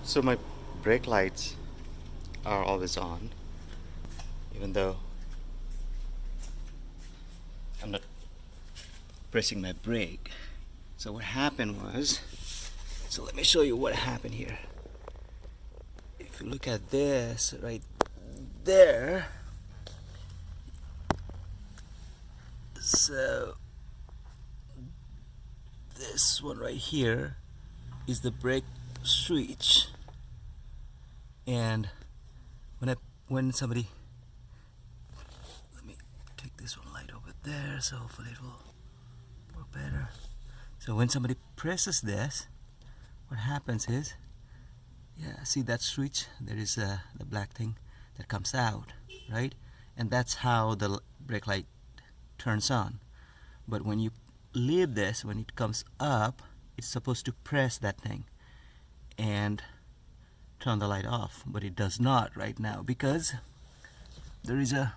So my brake lights are always on, even though I'm not pressing my brake. So what happened was, so let me show you what happened here. If you look at this right there, so this one right here is the brake switch, and when somebody, let me take this one light over there so hopefully it will work better. So when somebody presses this, what happens is, yeah, see that switch? There is the black thing that comes out, right? And that's how the brake light turns on. But when you leave this, when it comes up, it's supposed to press that thing and turn the light off, but it does not right now because there's a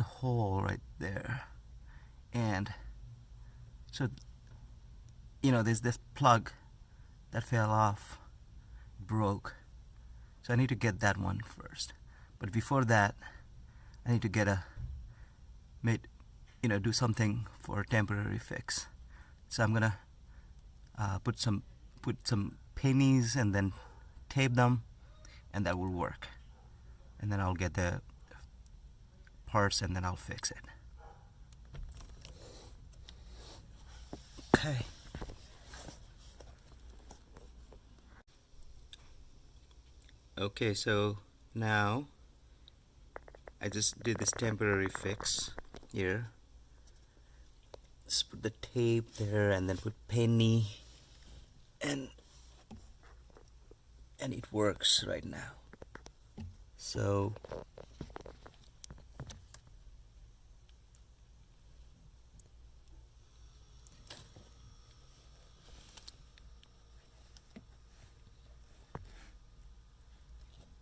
hole right there, and so there's this plug that fell off, broke. So I need to get that one first. But before that, I need to get do something for a temporary fix. So I'm gonna put some pennies and then tape them, and that will work. And then I'll get the parts and then I'll fix it. Okay. Okay, so now I just did this temporary fix here. Just put the tape there and then put penny, and it works right now. So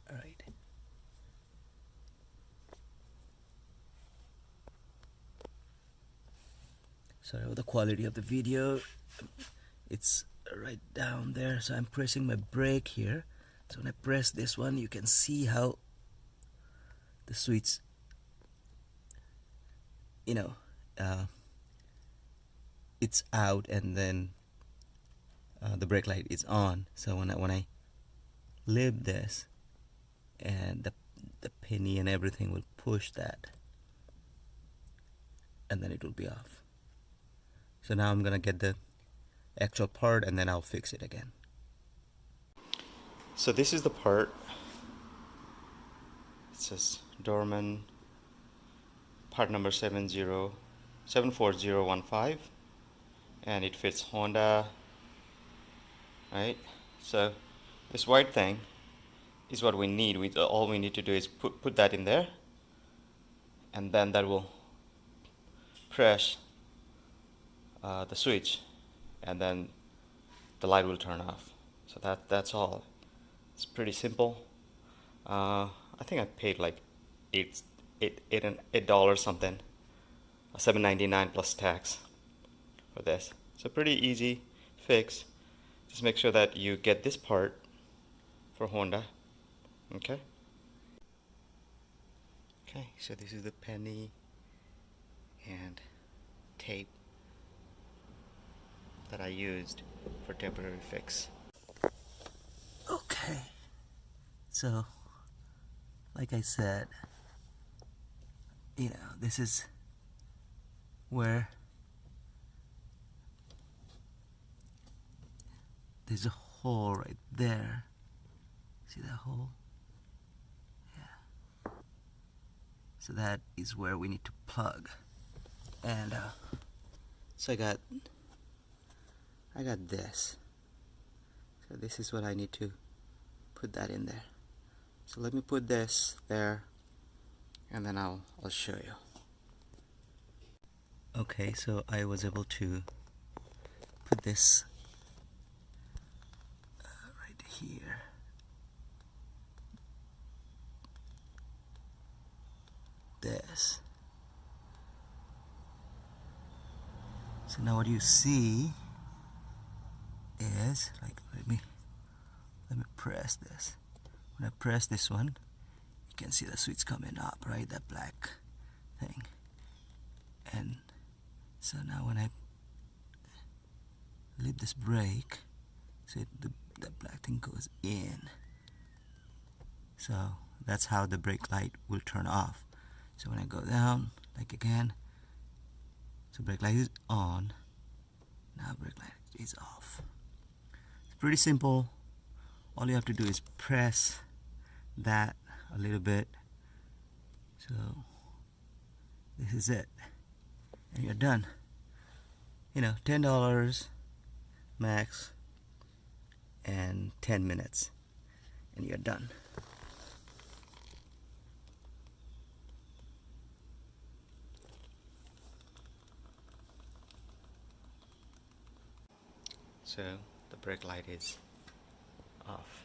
all right. Sorry about the quality of the video. It's right down there, so I'm pressing my brake here. So when I press this one, you can see how the switch, it's out, and then the brake light is on. So when I leave this, and the penny and everything will push that, and then it will be off. So now I'm gonna get the actual part and then I'll fix it again. So this is the part. It says Dorman part number 74015, and it fits Honda, right? So this white thing is what we need. All we need to do is put that in there, and then that will press the switch, and then the light will turn off. So that's all. It's pretty simple. I think I paid like $8 something, $7.99 plus tax for this. So pretty easy fix. Just make sure that you get this part for Honda. Okay. Okay. So this is the penny and tape that I used for temporary fix. Okay. So, like I said, this is where there's a hole right there. See that hole? Yeah. So that is where we need to plug. And so I got this. So this is what I need to put that in there. So let me put this there, and then I'll show you. Okay, so I was able to put this right here. This. So now what you see is, like, let me let me press this. When I press this one, you can see the switch coming up, right? That black thing. And so now when I leave this brake, so the black thing goes in. So that's how the brake light will turn off. So when I go down, like again, so brake light is on, now brake light is off. It's pretty simple. All you have to do is press that a little bit. So this is it, and you're done. You know, $10 max and 10 minutes, and you're done. So the brake light is off.